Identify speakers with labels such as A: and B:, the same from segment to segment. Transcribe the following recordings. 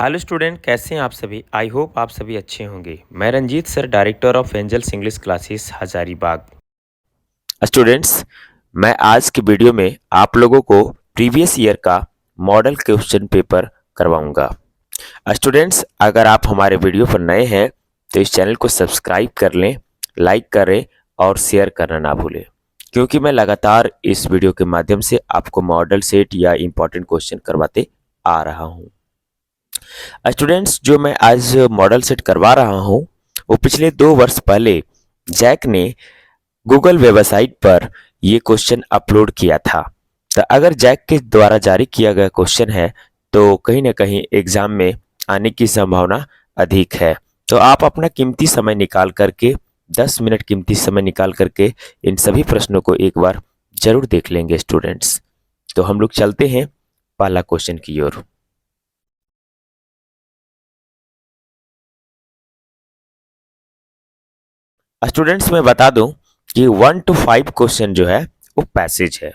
A: Hello student, कैसे हैं आप सभी। आई होप आप सभी अच्छे होंगे। मैं Ranjeet sir, director of Angels English classes Hazaribagh. Students, मैं आज की वीडियो में आप लोगों को प्रीवियस ईयर का मॉडल क्वेश्चन पेपर करवाऊंगा। स्टूडेंट्स, अगर आप हमारे वीडियो पर नए हैं तो इस चैनल को सब्सक्राइब कर लें, लाइक करें और शेयर करना ना भूलें, क्योंकि मैं लगातार इस वीडियो के माध्यम से आपको मॉडल सेट या इम्पोर्टेंट क्वेश्चन करवाते आ रहा हूँ। स्टूडेंट्स, जो मैं आज मॉडल सेट करवा रहा हूँ वो पिछले 2 वर्ष पहले जैक ने गूगल वेबसाइट पर ये क्वेश्चन अपलोड किया था। तो अगर जैक के द्वारा जारी किया गया क्वेश्चन है तो कहीं ना कहीं एग्जाम में आने की संभावना अधिक है। तो आप अपना कीमती समय निकाल करके 10 मिनट कीमती समय निकाल करके इन सभी प्रश्नों को एक बार जरूर देख लेंगे स्टूडेंट्स। तो हम लोग चलते हैं पहला क्वेश्चन की ओर। स्टूडेंट्स, मैं बता दूं कि 1 to 5 क्वेश्चन जो है वो पैसेज है।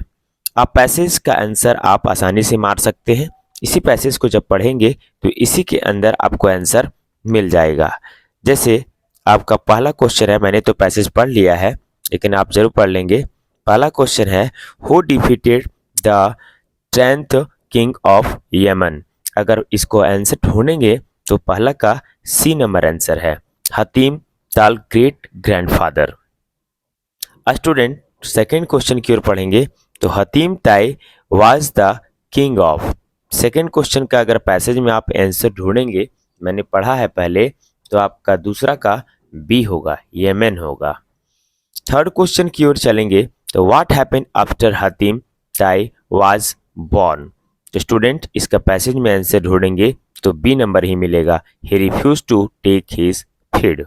A: आप पैसेज का आंसर आप आसानी से मार सकते हैं। इसी पैसेज को जब पढ़ेंगे तो इसी के अंदर आपको आंसर मिल जाएगा। जैसे आपका पहला क्वेश्चन है, मैंने तो पैसेज पढ़ लिया है लेकिन आप जरूर पढ़ लेंगे। पहला क्वेश्चन है, who defeated the 10th king of Yemen. अगर इसको आंसर ढूंढेंगे तो पहला का सी नंबर आंसर है, हतीम ताल great grandfather. Student, second question की ओर पढ़ेंगे तो हतीम Tai was the king of. Second question का अगर पैसेज में आप आंसर ढूंढेंगे, मैंने पढ़ा है पहले, तो आपका दूसरा का बी होगा, यमन होगा। थर्ड क्वेश्चन की ओर चलेंगे तो what happened after Hatim Tai was born. तो स्टूडेंट, इसका पैसेज में आंसर ढूंढेंगे तो बी नंबर ही मिलेगा, he refuse to take his feed.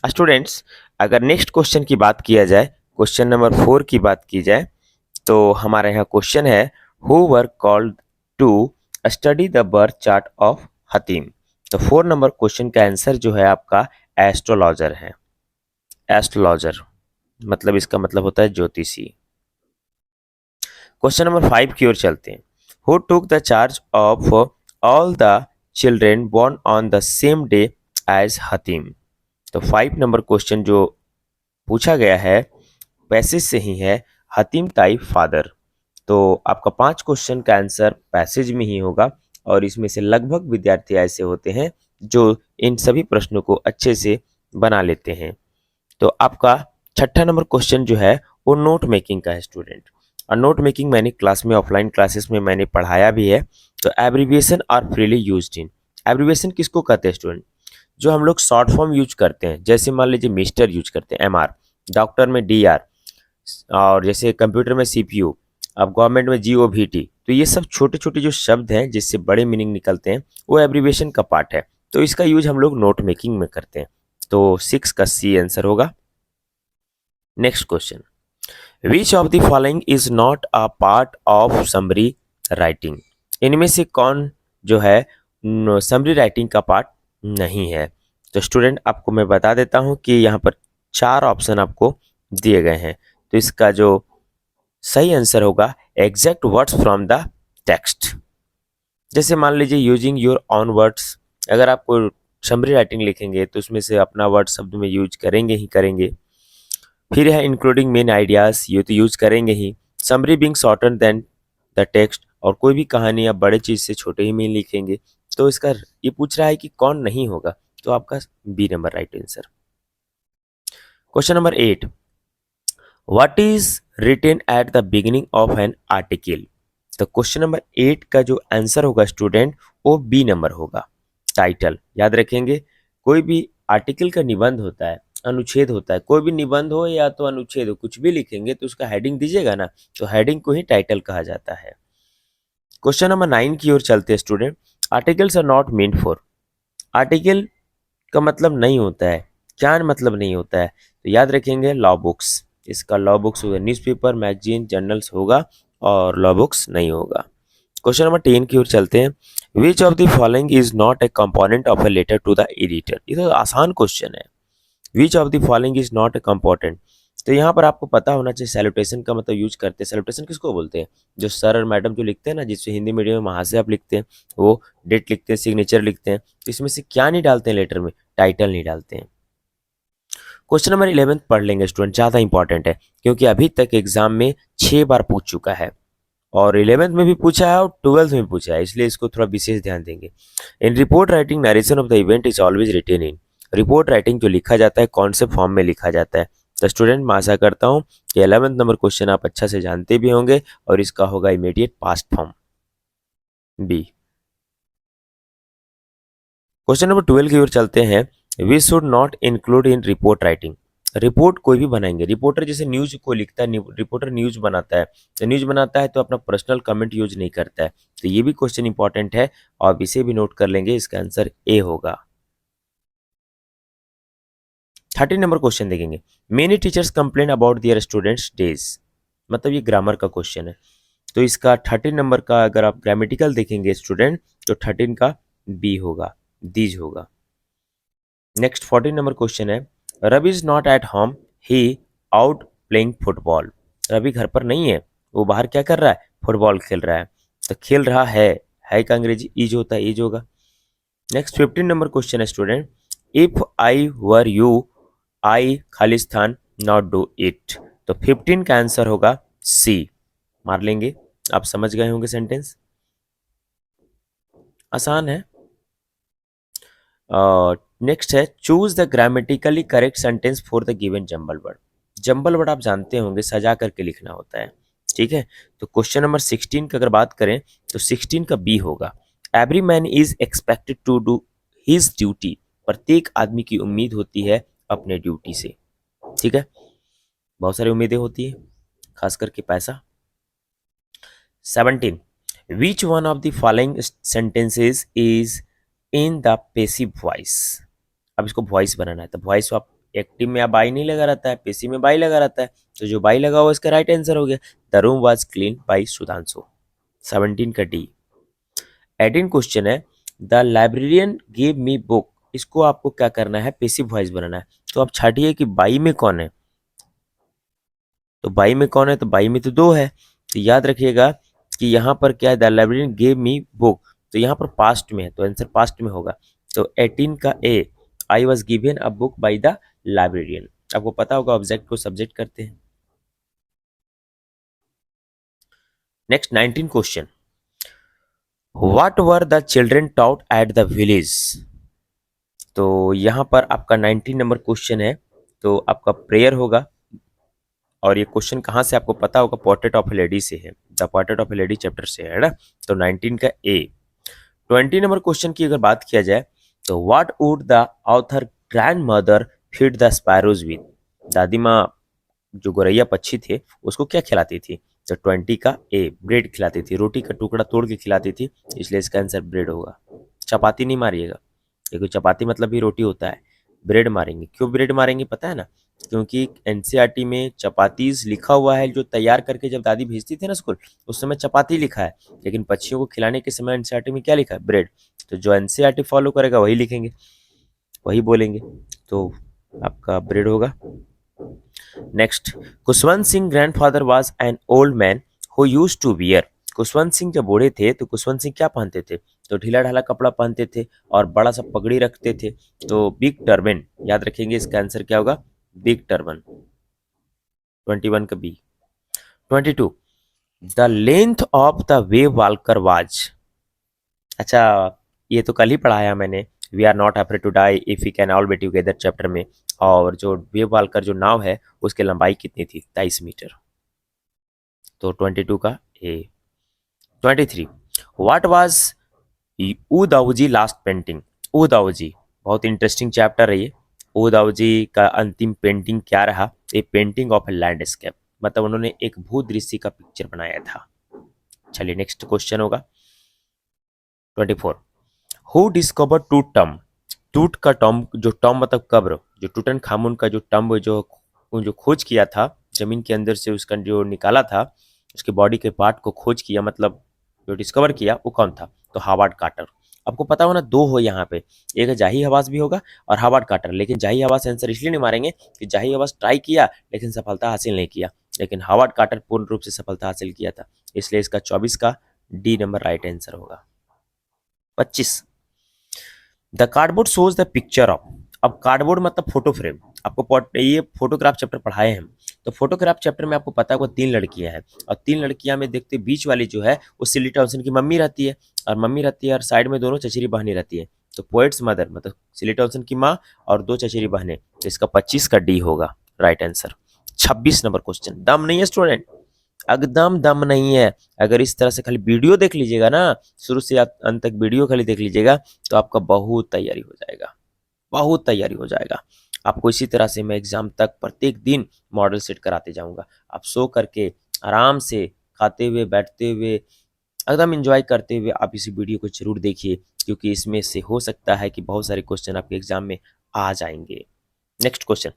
A: Students, अगर नेक्स्ट क्वेश्चन की बात किया जाए, क्वेश्चन नंबर 4 की बात की जाए, तो हमारे यहाँ क्वेश्चन है, who were called to study the birth chart of Hatim. तो 4 नंबर क्वेश्चन का आंसर जो है आपका एस्ट्रोलॉजर है। एस्ट्रोलॉजर मतलब इसका मतलब होता है ज्योतिषी। क्वेश्चन नंबर 5 की ओर चलते हैं, who took the charge of all the children born on the same day as Hatim. तो 5 नंबर क्वेश्चन जो पूछा गया है पैसेज से ही है, हतीम ताई फादर। तो आपका 5 क्वेश्चन का आंसर पैसेज में ही होगा और इसमें से लगभग विद्यार्थी ऐसे होते हैं जो इन सभी प्रश्नों को अच्छे से बना लेते हैं। तो आपका छठा नंबर क्वेश्चन जो है वो नोट मेकिंग का है स्टूडेंट। और नोट मेकिंग मैंने क्लास में, ऑफलाइन क्लासेस में मैंने पढ़ाया भी है। तो abbreviation are freely used in. Abbreviation किसको कहते हैं स्टूडेंट? जो हम लोग शॉर्ट फॉर्म यूज करते हैं, जैसे मान लीजिए मिस्टर यूज करते हैं एमआर, डॉक्टर में डीआर, और जैसे कंप्यूटर में सीपीयू, अब गवर्नमेंट में जीओवीटी। तो ये सब छोटे छोटे जो शब्द हैं जिससे बड़े मीनिंग निकलते हैं वो एब्रीविएशन का पार्ट है। तो इसका यूज हम लोग नोट मेकिंग में करते हैं। तो 6 का सी आंसर होगा। Next question, which of the following is not a part of summary writing. इनमें से कौन जो है समरी राइटिंग का पार्ट नहीं है। तो स्टूडेंट, आपको मैं बता देता हूं कि यहाँ पर 4 ऑप्शन आपको दिए गए हैं। तो इसका जो सही आंसर होगा, exact words from the text. जैसे मान लीजिए यूजिंग योर ऑन वर्ड्स, अगर आप कोई समरी राइटिंग लिखेंगे तो उसमें से अपना वर्ड शब्द में यूज करेंगे ही करेंगे। फिर है इंक्लूडिंग मेन आइडियाज, ये तो यूज करेंगे ही। Summary being shorter than the text, और कोई भी कहानी आप बड़े चीज से छोटे ही में लिखेंगे। तो इसका ये पूछ रहा है कि कौन नहीं होगा, तो आपका B number right answer. Question number 8, what is written at the beginning of an article. तो क्वेश्चन नंबर 8 का जो आंसर होगा स्टूडेंट वो बी नंबर होगा, टाइटल। याद रखेंगे, कोई भी आर्टिकल का निबंध होता है, अनुच्छेद होता है। कोई भी निबंध हो या तो अनुच्छेद हो, कुछ भी लिखेंगे तो उसका हेडिंग दीजिएगा ना, तो हेडिंग को ही टाइटल कहा जाता है। क्वेश्चन नंबर 9 की ओर चलते हैं student, articles are not mean for. Article का मतलब नहीं होता है, क्या मतलब नहीं होता है, तो याद रखेंगे लॉ बुक्स। इसका लॉ बुक्स होगा, न्यूज़पेपर, मैगजीन, जर्नल्स होगा और लॉ बुक्स नहीं होगा। क्वेश्चन नंबर 10 की ओर चलते हैं, which of the following is not a component of a letter to the editor. ये तो आसान क्वेश्चन है, which of the following is not a component. तो यहाँ पर आपको पता होना चाहिए सैल्यूटेशन का मतलब यूज करते हैं। सैल्यूटेशन किसको बोलते हैं? जो सर और मैडम जो लिखते हैं ना, जिससे हिंदी मीडियम में महाशय आप लिखते हैं, वो डेट लिखते हैं, सिग्नेचर लिखते हैं, तो इसमें से क्या नहीं डालते हैं लेटर में? टाइटल नहीं डालते हैं। क्वेश्चन नंबर 11 पढ़ लेंगे स्टूडेंट, ज़्यादा इंपॉर्टेंट है क्योंकि अभी तक एग्जाम में 6 बार पूछ चुका है और 11th में भी पूछा है और 12th में भी पूछा है, इसलिए इसको थोड़ा विशेष ध्यान देंगे। In report writing narration of the event is always written in. Report writing जो लिखा जाता है कौन से फॉर्म में लिखा जाता है? तो स्टूडेंट मैं आशा करता हूँ कि 11th नंबर क्वेश्चन आप अच्छा से जानते भी होंगे और इसका होगा immediate past form B. Question number 12 की ओर चलते हैं। We should not include in report writing. Report कोई भी बनाएंगे, रिपोर्टर जैसे न्यूज को लिखता है, रिपोर्टर न्यूज बनाता है, तो न्यूज बनाता है तो अपना पर्सनल कमेंट यूज नहीं करता है। तो ये भी क्वेश्चन इंपॉर्टेंट है और इसे भी नोट कर लेंगे, इसका आंसर ए होगा। 13 नंबर क्वेश्चन देखेंगे। Many teachers complain about their students days, मतलब ये ग्रामर का क्वेश्चन है। तो इसका 13 नंबर का अगर आप ग्रामेटिकल देखेंगे स्टूडेंट, तो 13 का बी होगा, दीज होगा। नेक्स्ट 14 नंबर क्वेश्चन है। Ravi is not at home, he out playing football. Ravi घर पर नहीं है, वो बाहर क्या कर रहा है? फुटबॉल खेल रहा है। तो खेल रहा है का अंग्रेजी इज होता है, इज होगा। नेक्स्ट 15 नंबर क्वेश्चन है student. If I were you, I Khalistan not do it. तो 15 का आंसर होगा सी। मार लेंगे, आप समझ गए होंगे सेंटेंस, आसान है। नेक्स्ट है choose the grammatically correct sentence for the given jumble word. Jumble word आप जानते होंगे सजा करके लिखना होता है, ठीक है। तो क्वेश्चन नंबर 16 की अगर बात करें तो 16 का बी होगा। Every man is expected to do his duty. प्रत्येक आदमी की उम्मीद होती है अपने ड्यूटी से, ठीक है। बहुत सारी उम्मीदें होती है, खास करके पैसा। 17 which one of the following sentences is in the passive voice. अब इसको वॉइस बनाना है, तो वॉइस आप एक्टिव में बाई नहीं लगा रहता है, पेसिव में बाई लगा रहता है, तो जो बाई लगा हुआ इसका राइट आंसर हो गया। The room was clean by Sudhanshu. 17 का डी। 18 क्वेश्चन है। The librarian give me book. इसको आपको क्या करना है? पेसिव वॉइस बनाना है। तो आप छाटिए कि बाई में कौन है, तो बाई में कौन है? तो बाई में तो दो है, तो याद रखिएगा कि यहाँ पर क्या है? The librarian gave me book, तो यहाँ पर पास्ट में है, तो आंसर पास्ट में होगा। तो 18 का A, I was given a book by the librarian. आपको पता होगा ऑब्जेक्ट को सब्जेक्ट करते हैं। Next 19 question. What were the children taught at the village. तो यहाँ पर आपका 19 नंबर क्वेश्चन है, तो आपका प्रेयर होगा और ये क्वेश्चन कहाँ से आपको पता होगा? पोर्ट्रेट ऑफ ए लेडी से है, the portrait of A lady chapter से है ना। तो 19 का ए। 20 नंबर क्वेश्चन की अगर बात किया जाए तो what would the author grand mother feed the sparrows with. दादी माँ जो गौरैया पक्षी थे उसको क्या खिलाती थी? तो 20 का ए, ब्रेड खिलाती थी, रोटी का टुकड़ा तोड़ के खिलाती थी, इसलिए इसका आंसर ब्रेड होगा। चपाती नहीं मारिएगा, क्योंकि चपाती मतलब भी रोटी होता है। ब्रेड मारेंगे। क्यों ब्रेड मारेंगे पता है ना? क्योंकि एनसीईआरटी में चपातीज लिखा हुआ है, जो तैयार करके जब दादी भेजती थी ना स्कूल, उस समय चपाती लिखा है, लेकिन पक्षियों को खिलाने के समय एनसीईआरटी में क्या लिखा है? ब्रेड। तो जो एनसीईआरटी फॉलो करेगा वही लिखेंगे, वही बोलेंगे, तो आपका ब्रेड होगा। Next, Khushwant Singh grandfather was an old man who used to wear. Khushwant Singh जब बूढ़े थे तो कुशवंत सिंह क्या पहनते थे? तो ढीला ढाला कपड़ा पहनते थे और बड़ा सा पगड़ी रखते थे, तो बिग टर्बन। याद रखेंगे, इसका आंसर क्या होगा? Big turban. 21 का B. 22 the length of the wave walker was. अच्छा, ये तो कल ही पढ़ाया मैंने, we are not afraid to die if we can all be together chapter में। और जो वेव वॉल्कर जो नाव है उसकी लंबाई कितनी थी? 23 मीटर। तो 22 का ए। 23 व्हाट वाज ऊ दाऊजी लास्ट पेंटिंग। ऊ दाऊजी बहुत इंटरेस्टिंग चैप्टर है ये। ऊ दाऊजी का अंतिम पेंटिंग क्या रहा? ए पेंटिंग ऑफ ए लैंडस्केप, मतलब उन्होंने एक भूदृश्य का पिक्चर बनाया था। चलिए नेक्स्ट क्वेश्चन होगा 24। हु डिस्कवर टूट टम। टूट का टम, जो टम मतलब कब्र, जो टूटन खामुन का जो टम जो खोज किया था जमीन के अंदर से, उसका जो निकाला था, उसके बॉडी के पार्ट को खोज किया, मतलब जो डिस्कवर किया वो कौन था? तो हावर्ड कार्टर। आपको पता होना दो हो यहाँ पे, एक जाही हवास भी होगा और हावर्ड कार्टर, लेकिन जाही हवास आंसर इसलिए नहीं मारेंगे कि जाही हवास ट्राई किया लेकिन सफलता हासिल नहीं किया, लेकिन हावर्ड कार्टर पूर्ण रूप से सफलता हासिल किया था, इसलिए इसका 24 का डी नंबर राइट आंसर होगा। 25 the cardboard shows the picture of. अब कार्डबोर्ड मतलब फोटो फ्रेम, आपको ये फोटोग्राफ चैप्टर पढ़ाए हैं। तो फोटोग्राफ चैप्टर में आपको पता है वो 3 लड़कियां हैं और 3 लड़कियां में देखते बीच वाली जो है वो सिली टॉमसन की मम्मी रहती है, और मम्मी रहती है और साइड में दोनों चचेरी बहनें रहती है। तो पोएट्स मदर मतलब सिली टॉमसन की माँ और 2 चचेरी बहनें, तो इसका 25 का डी होगा राइट आंसर। 26 नंबर क्वेश्चन, दम नहीं है स्टूडेंट, एकदम दम नहीं है। अगर इस तरह से खाली वीडियो देख लीजिएगा ना, शुरू से अंत तक वीडियो खाली देख लीजिएगा तो आपका बहुत तैयारी हो जाएगा, बहुत तैयारी हो जाएगा। आपको इसी तरह से मैं एग्जाम तक प्रत्येक दिन मॉडल सेट कराते जाऊंगा। आप सो करके आराम से खाते हुए बैठते हुए एकदम एंजॉय करते हुए आप इसी वीडियो को जरूर देखिए, क्योंकि इसमें से हो सकता है कि बहुत सारे क्वेश्चन आपके एग्जाम में आ जाएंगे। Next question,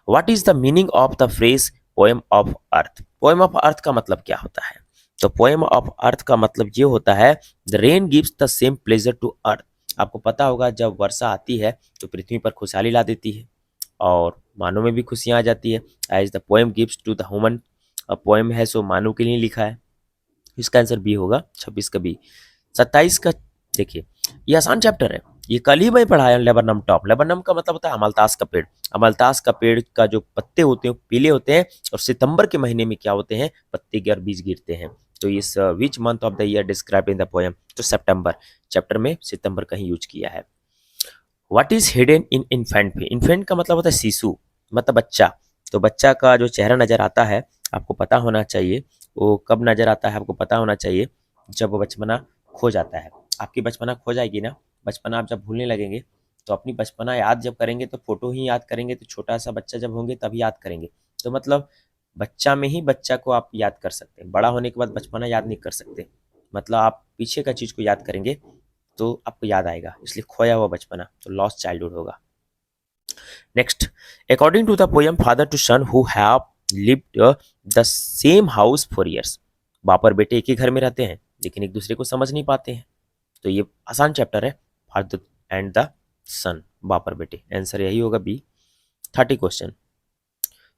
A: what is the meaning of the phrase poem of earth. Poem of earth का मतलब क्या होता है? तो पोएम ऑफ अर्थ का मतलब ये होता है the rain gives the same pleasure to earth. आपको पता होगा जब वर्षा आती है तो पृथ्वी पर खुशहाली ला देती है और मानव में भी खुशियां आ जाती है। As the poem gives to the human, poem है सो मानव के लिए लिखा है, इसका आंसर बी होगा 26 का बी। 27 का देखिए, ये आसान चैप्टर है, ये कल ही मैं पढ़ाया लेबरनम टॉप। लेबरनम का मतलब होता है अमलतास का पेड़। अमलतास का पेड़ का जो पत्ते होते हैं पीले होते हैं और सितंबर के महीने में क्या होते हैं, पत्ते और बीज गिरते हैं। तो इस which month of the year describe in the poem, तो सितंबर, चैप्टर में सितंबर का ही यूज किया है। What is hidden in infant पे, इन्फेंट का मतलब होता है शिशु, मतलब बच्चा। तो बच्चा का जो चेहरा नजर आता है आपको पता होना चाहिए, वो कब नजर आता है आपको पता होना चाहिए, जब वो बचपना खो जाता है। आपकी बचपना खो जाएगी ना, बचपना आप जब भूलने लगेंगे तो अपनी बचपना याद जब करेंगे तो फोटो ही याद करेंगे, तो छोटा सा बच्चा जब होंगे तभी याद करेंगे। तो मतलब बच्चा में ही बच्चा को आप याद कर सकते हैं, बड़ा होने के बाद बचपना याद नहीं कर सकते। मतलब आप पीछे का चीज को याद करेंगे तो आपको याद आएगा, इसलिए खोया हुआ बचपना, तो लॉस्ट चाइल्डहुड होगा। Next, according to the poem father to son who have lived the same house for years. बाप और बेटे एक ही घर में रहते हैं लेकिन एक दूसरे को समझ नहीं पाते हैं। तो ये आसान चैप्टर है, फादर एंड द सन, बाप और बेटे, आंसर यही होगा बी। 30 क्वेश्चन,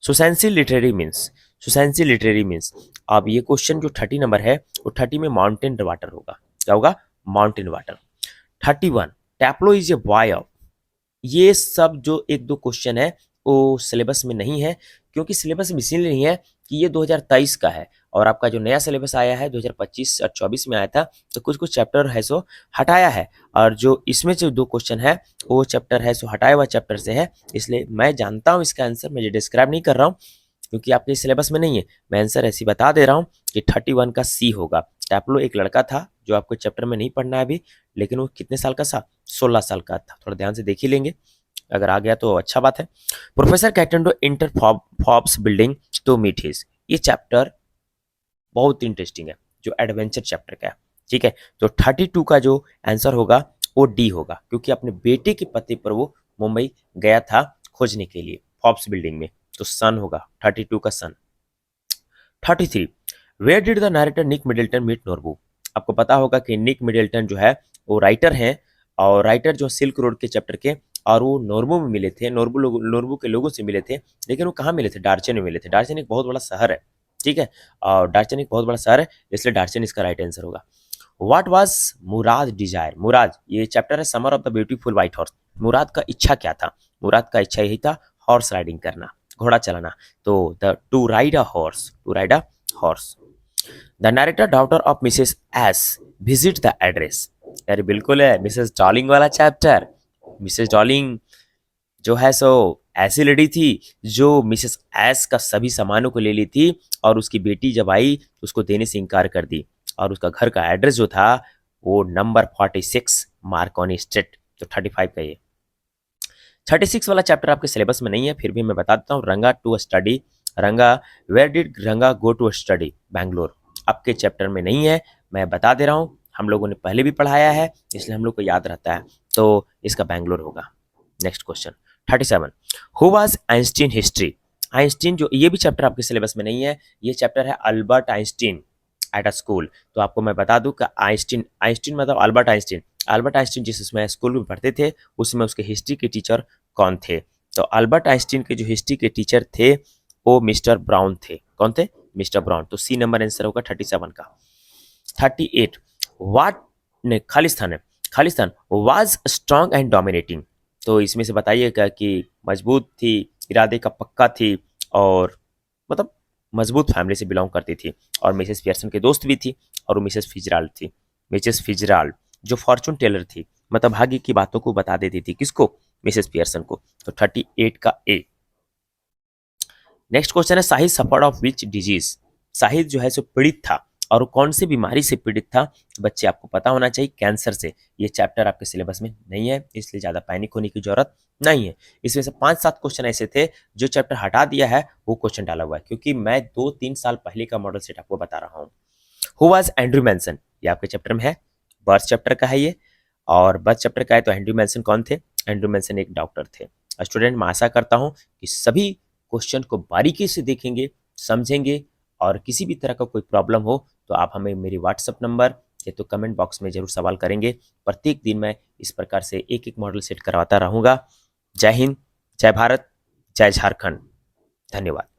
A: सुसेंसी लिटरेरी मीन्स। सुसेंसी लिटरेरी मीन्स, अब ये क्वेश्चन जो 30 नंबर है वो 30 में माउंटेन वाटर होगा। क्या होगा? Mountain water. 31, टैप्लो इज ए बॉय ऑफ। ये सब जो एक दो क्वेश्चन है वो सिलेबस में नहीं है, क्योंकि सिलेबस में इसीलिए नहीं है कि ये 2023 का है और आपका जो नया सिलेबस आया है 2025 और 24 में आया था, तो कुछ कुछ चैप्टर है सो हटाया है, और जो इसमें जो दो क्वेश्चन है वो चैप्टर है सो हटाया हुआ चैप्टर से है। इसलिए मैं जानता हूँ इसका आंसर, मैं डिस्क्राइब नहीं कर रहा हूँ क्योंकि आपके सिलेबस में नहीं है, मैं आंसर ऐसी बता दे रहा हूँ कि 31 का सी होगा। टैप्लो एक लड़का था जो आपको चैप्टर में नहीं पढ़ना है अभी, लेकिन वो कितने साल का था? 16 साल का था। थोड़ा ध्यान से देख ही लेंगे, अगर आ गया तो अच्छा बात है। Professor Gaitonde enter Forbes building to meet his, ये चैप्टर बहुत इंटरेस्टिंग है, जो एडवेंचर चैप्टर का है। ठीक है, तो 32 का जो आंसर होगा वो डी होगा, क्योंकि अपने बेटे के पते पर वो मुंबई गया था खोजने के लिए फॉब्स बिल्डिंग में, तो सन होगा 32 का son. 33, where did the narrator Nick Middleton meet Norbu. आपको पता होगा कि निक मिडल्टन जो है वो राइटर हैं, और राइटर जो सिल्क रोड के चैप्टर के, और वो नोरबू में मिले थे, नोरबू के लोगों से मिले थे। लेकिन वो कहाँ मिले थे? डार्चन में मिले थे। डार्चन एक बहुत बड़ा शहर है, ठीक है, और डार्चन एक बहुत बड़ा शहर है, इसलिए डार्चन इसका राइट आंसर होगा। What was Mourad desire. Mourad, ये चैप्टर है summer of the beautiful white horse. Mourad का इच्छा क्या था? मुराद का इच्छा यही था हॉर्स राइडिंग करना, घोड़ा चलाना। तो the to ride a horse, to ride a horse. The narrator daughter of Mrs S visit the address. यार बिल्कुल है, मिसेस डॉलिंग वाला चैप्टर। मिसेस डॉलिंग जो है सो ऐसी लेडी थी जो मिसेस एस का सभी सामानों को ले ली थी, और उसकी बेटी जब आई तो उसको देने से इनकार कर दी, और उसका घर का एड्रेस जो था वो नंबर 46 मार्कोनी स्ट्रीट, तो 35 का ये। 36 वाला चैप्टर आपके सिलेबस में नहीं है, फिर भी मैं बता देता हूँ। रंगा टू स्टडी, रंगा वेयर डिड रंगा गो टू स्टडी, बैंगलोर, आपके चैप्टर में नहीं है, मैं बता दे रहा हूँ, हम लोगों ने पहले भी पढ़ाया है इसलिए हम लोग को याद रहता है, तो इसका बैंगलोर होगा। Next question 37, who was Einstein history. Einstein जो, ये भी चैप्टर आपके सिलेबस में नहीं है, ये चैप्टर है Albert Einstein at a school. तो आपको मैं बता दूं कि आइंस्टीन, आइंस्टीन मतलब अल्बर्ट आइंस्टीन, अल्बर्ट आइंस्टीन जिस उसमें स्कूल में पढ़ते थे उसमें उसके हिस्ट्री के टीचर कौन थे? तो अल्बर्ट आइंस्टीन के जो हिस्ट्री के टीचर थे वो मिस्टर ब्राउन थे। कौन थे? Mister brown. तो सी नंबर आंसर होगा 37 का। 38 वाट ने खालिस्तान है, Khalistan was strong and dominating. तो इसमें से बताइएगा कि मजबूत थी, इरादे का पक्का थी, और मतलब मजबूत फैमिली से बिलोंग करती थी, और मिसेस पियर्सन के दोस्त भी थी, और वो मिसेस फिजराल्ड थी। मिसेस फिजराल्ड जो फॉर्चून टेलर थी, मतलब भाग्य की बातों को बता देती थी, किसको? मिसेस पियर्सन को। तो 38 का ए। नेक्स्ट क्वेश्चन है Shahid suffered of which disease. Shahid जो है सो पीड़ित था, और वो कौन सी बीमारी से पीड़ित था? बच्चे आपको पता होना चाहिए, कैंसर से। ये चैप्टर आपके सिलेबस में नहीं है, इसलिए ज्यादा पैनिक होने की जरूरत नहीं है। इसमें से 5-7 क्वेश्चन ऐसे थे जो चैप्टर हटा दिया है, वो क्वेश्चन डाला हुआ है, क्योंकि मैं 2-3 साल पहले का मॉडल सेट आपको बता रहा हूँ। Who was Andrew Manson? ये आपके चैप्टर में है, बर्थ चैप्टर का है ये, और बर्थ चैप्टर का है। तो एंड्रू मैनसन कौन थे? एंड्रू मैनसन एक डॉक्टर थे। स्टूडेंट, मैं आशा करता हूँ कि सभी क्वेश्चन को बारीकी से देखेंगे, समझेंगे, और किसी भी तरह का कोई प्रॉब्लम हो तो आप हमें मेरी व्हाट्सएप नंबर या तो कमेंट बॉक्स में जरूर सवाल करेंगे। प्रत्येक दिन मैं इस प्रकार से एक एक मॉडल सेट करवाता रहूँगा। जय हिंद, जय भारत, जय झारखंड। धन्यवाद।